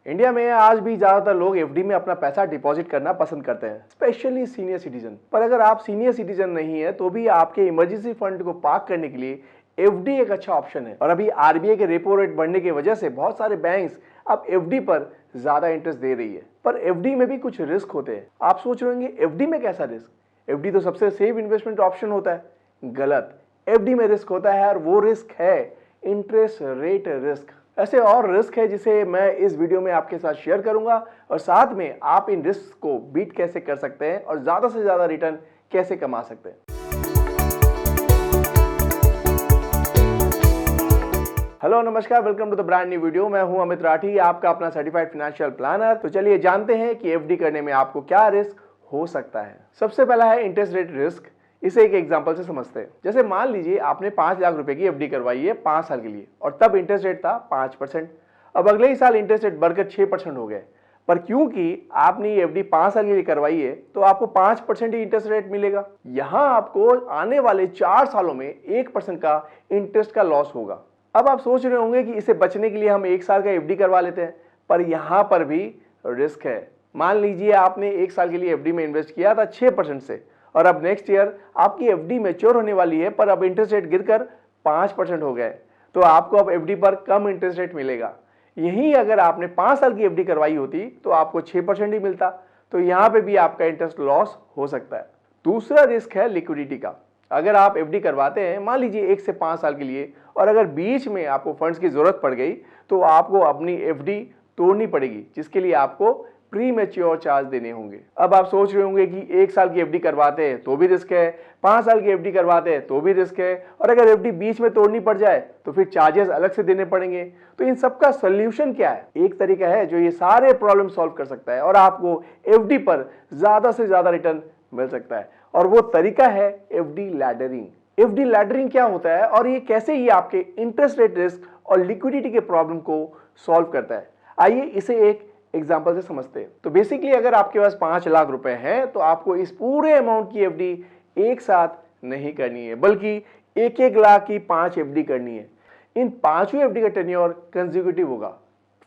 India में आज भी ज्यादातर लोग एफडी में अपना पैसा डिपॉजिट करना पसंद करते हैं, स्पेशली सीनियर सिटीजन। पर अगर आप सीनियर सिटीजन नहीं है तो भी आपके इमरजेंसी फंड को पार्क करने के लिए एफडी एक अच्छा ऑप्शन है। और अभी आरबीआई के रेपो रेट बढ़ने की वजह से बहुत सारे बैंक्स अब एफडी पर ज्यादा इंटरेस्ट दे रही है। पर एफडी में भी कुछ रिस्क होते हैं। आप सोच रहे होंगे एफडी में कैसा रिस्क? एफडी तो सबसे सेफ इन्वेस्टमेंट ऑप्शन होता है। गलत। एफडी में रिस्क होता है और वो रिस्क है इंटरेस्ट रेट रिस्क। ऐसे और रिस्क है जिसे मैं इस वीडियो में आपके साथ शेयर करूंगा और साथ में आप इन रिस्क को बीट कैसे कर सकते हैं और ज्यादा से ज्यादा रिटर्न कैसे कमा सकते हैं। हेलो नमस्कार, welcome to the brand new video. मैं हूं अमित राठी, आपका अपना सर्टिफाइड फाइनेंशियल प्लानर। तो चलिए जानते हैं कि एफडी करने में आपको क्या रिस्क हो सकता है। सबसे पहला है इंटरेस्ट रेट रिस्क। इसे एक एग्जांपल से समझते हैं। जैसे मान लीजिए आपने 5 लाख रुपए की एफडी करवाई है 5 साल के लिए और तब इंटरेस्ट रेट था 5%। अब अगले ही साल इंटरेस्ट रेट बढ़कर 6% हो गए। पर क्योंकि आपने ये एफडी 5 साल के लिए करवाई है तो आपको 5% ही इंटरेस्ट रेट मिलेगा। यहां आपको आने वाले 4 सालों में 1% का इंटरेस्ट का लॉस होगा। अब आप सोच रहे होंगे कि इसे बचने के लिए हम 1 साल का एफडी करवा लेते हैं, पर यहां पर भी रिस्क है। मान लीजिए आपने 1 साल के लिए एफडी में इन्वेस्ट किया था 6% से और अब नेक्स्ट ईयर आपकी एफडी मैच्योर होने वाली है, पर अब इंटरेस्ट रेट गिरकर 5% हो गए तो आपको अब एफडी पर कम इंटरेस्ट रेट मिलेगा। यही अगर आपने 5 साल की एफडी करवाई होती तो आपको 6% ही मिलता। तो यहां पे भी आपका इंटरेस्ट लॉस हो सकता है। दूसरा रिस्क है लिक्विडिटी का। अगर आप एफडी करवाते हैं मान लीजिए 1 से 5 साल के लिए और अगर बीच में आपको फंड्स की जरूरत पड़ गई तो आपको अपनी एफडी तोड़नी पड़ेगी, जिसके लिए आपको प्री मैच्योर चार्ज देने होंगे। अब आप सोच रहे होंगे कि 1 साल की एफडी करवाते हैं तो भी रिस्क है, 5 साल की एफडी करवाते हैं तो भी रिस्क है, और अगर एफडी बीच में तोड़नी पड़ जाए तो फिर चार्जेस अलग से देने पड़ेंगे। तो इन सब का सोल्यूशन क्या है? एक तरीका है जो ये सारे प्रॉब्लम सॉल्व कर सकता है और आपको एफडी पर ज्यादा से ज्यादा रिटर्न मिल सकता है, और वो तरीका है एफडी लैडरिंग। एफडी लैडरिंग क्या होता है और ये कैसे ये आपके इंटरेस्ट रेट रिस्क और लिक्विडिटी के प्रॉब्लम को सॉल्व करता है, आइए इसे एक एग्जाम्पल से समझते हैं। तो बेसिकली अगर आपके पास 5 लाख रुपए हैं तो आपको इस पूरे अमाउंट की एफडी एक साथ नहीं करनी है, बल्कि 1-1 लाख की 5 एफडी करनी है। इन 5 एफडी का टेन्योर कंसेक्यूटिव होगा।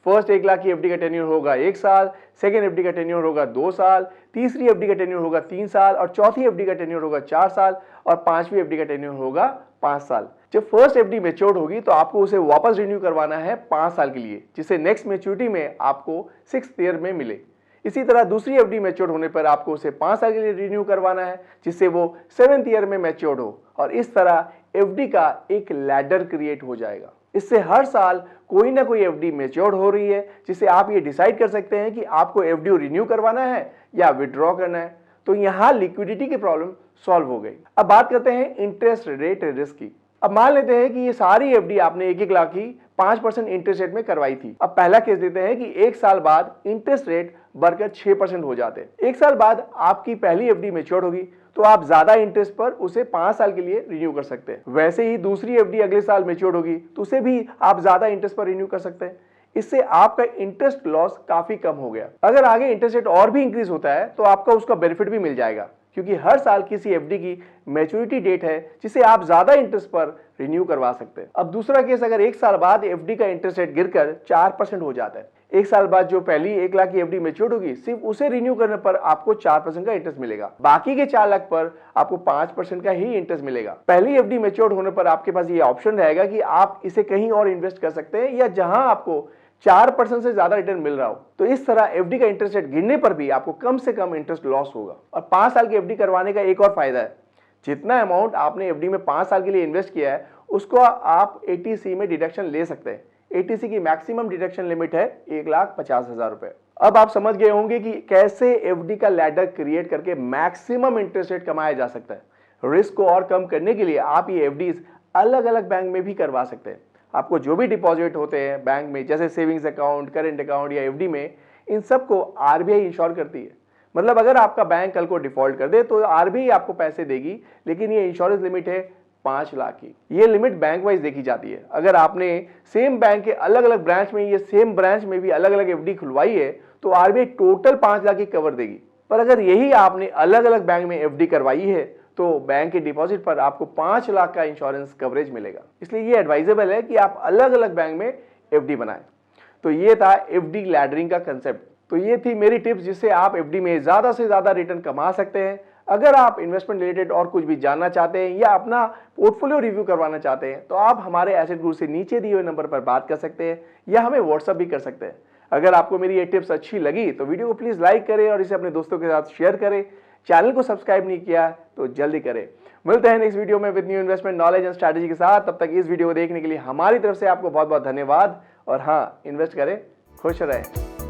फर्स्ट 1 लाख की एफडी का टेन्योर होगा 1 साल, सेकेंड एफडी का टेन्योर होगा 2 साल, तीसरी एफडी का टेन्योर होगा 3 साल, और चौथी एफडी का टेन्योर होगा 4 साल, और पांचवी एफडी का टेन्योर होगा 5 साल। जब फर्स्ट एफडी मैच्योर होगी तो आपको उसे वापस रिन्यू करवाना है 5 साल के लिए, जिससे नेक्स्ट मैच्योरिटी में आपको 6th ईयर में मिले। इसी तरह दूसरी एफडी मैच्योर होने पर आपको उसे 5 साल के लिए रिन्यू करवाना है, जिससे वो 7th ईयर में मैच्योर हो, और इस तरह एफडी का एक लैडर क्रिएट हो जाएगा। इससे हर साल कोई ना कोई एफडी मैच्योर हो रही है, जिससे आप ये डिसाइड कर सकते हैं कि आपको एफडी रिन्यू करवाना है या विड्रॉ करना है। तो यहां लिक्विडिटी की प्रॉब्लम सॉल्व हो गई। अब बात करते हैं इंटरेस्ट रेट रिस्क की। अब मान लेते हैं कि ये सारी एफडी आपने 1-1 लाख की 5% इंटरेस्ट रेट में करवाई थी। अब पहला केस देते हैं कि 1 साल बाद इंटरेस्ट रेट बढ़कर 6% हो जाते हैं। 1 साल बाद आपकी पहली एफडी मैच्योर होगी तो आप ज्यादा इंटरेस्ट पर उसे 5 साल के लिए रिन्यू कर सकते हैं। वैसे ही दूसरी एफडी अगले साल मैच्योर होगी तो उसे भी आप ज्यादा इंटरेस्ट पर रिन्यू कर सकते हैं। इससे आपका इंटरेस्ट लॉस काफी कम हो गया। अगर आगे इंटरेस्ट रेट और भी इंक्रीज होता है तो आपका उसका बेनिफिट भी मिल जाएगा, क्योंकि हर साल किसी एफडी की मैच्योरिटी डेट है जिसे आप ज्यादा इंटरेस्ट पर रिन्यू करवा सकते हैं। अब दूसरा केस, अगर 1 साल बाद एफडी का इंटरेस्ट रेट गिरकर 4% हो जाता है। 1 साल बाद जो पहली 1 लाख की एफडी मैच्योर होगी सिर्फ उसे रिन्यू करने पर आपको 4% का इंटरेस्ट मिलेगा। बाकी के 4 लाख पर आपको 5% का ही इंटरेस्ट मिलेगा। पहली एफडी मैच्योर होने पर आपके पास ये ऑप्शन रहेगा कि आप इसे कहीं और इन्वेस्ट कर सकते हैं या जहां आपको 4% से ज्यादा रिटर्न मिल रहा हो। तो इस तरह एफडी का इंटरेस्ट रेट गिरने पर भी आपको कम से कम इंटरेस्ट लॉस होगा। और 5 साल की एफडी करवाने का एक और फायदा है, जितना अमाउंट आपने एफडी में 5 साल के लिए इन्वेस्ट किया है उसको आप एटीसी में डिडक्शन ले सकते हैं। एटीसी की मैक्सिमम डिडक्शन लिमिट है 1,50,000 रुपए। अब आप समझ गए होंगे कि कैसे एफडी का लैडर क्रिएट करके मैक्सिमम इंटरेस्ट रेट कमाया जा सकता है। रिस्क को और कम करने के लिए आप ये एफडीज अलग अलग बैंक में भी करवा सकते हैं। आपको जो भी डिपॉजिट होते हैं बैंक में, जैसे सेविंग्स अकाउंट, करेंट अकाउंट या एफडी में, इन सबको आरबीआई इंश्योर करती है। मतलब अगर आपका बैंक कल को डिफॉल्ट कर दे तो आरबीआई आपको पैसे देगी, लेकिन ये इंश्योरेंस लिमिट है 5 लाख की। ये लिमिट बैंक वाइज देखी जाती है। अगर आपने सेम बैंक के अलग अलग ब्रांच में, ये सेम ब्रांच में भी अलग अलग एफडी खुलवाई है तो आरबीआई टोटल 5 लाख की कवर देगी। पर अगर यही आपने अलग अलग बैंक में एफडी करवाई है तो बैंक के डिपॉजिट पर आपको 5 लाख का इंश्योरेंस कवरेज मिलेगा। इसलिए ये एडवाइजेबल है कि आप अलग अलग बैंक में एफडी बनाएं। तो ये था एफडी लैडरिंग का कंसेप्ट। तो ये थी मेरी टिप्स जिससे आप एफडी में ज्यादा से ज्यादा रिटर्न कमा सकते हैं। अगर आप इन्वेस्टमेंट रिलेटेड और कुछ भी जानना चाहते हैं या अपना पोर्टफोलियो रिव्यू करवाना चाहते हैं तो आप हमारे एसेट गुरु से नीचे दिए हुए नंबर पर बात कर सकते हैं या हमें व्हाट्सएप भी कर सकते हैं। अगर आपको मेरी ये टिप्स अच्छी लगी तो वीडियो को प्लीज लाइक करें और इसे अपने दोस्तों के साथ शेयर करें। चैनल को सब्सक्राइब नहीं किया तो जल्दी करें। मिलते हैं नेक्स्ट वीडियो में with new investment knowledge and strategy के साथ। तब तक इस वीडियो को देखने के लिए हमारी तरफ से आपको बहुत बहुत धन्यवाद। और हाँ, इन्वेस्ट करें, खुश रहें।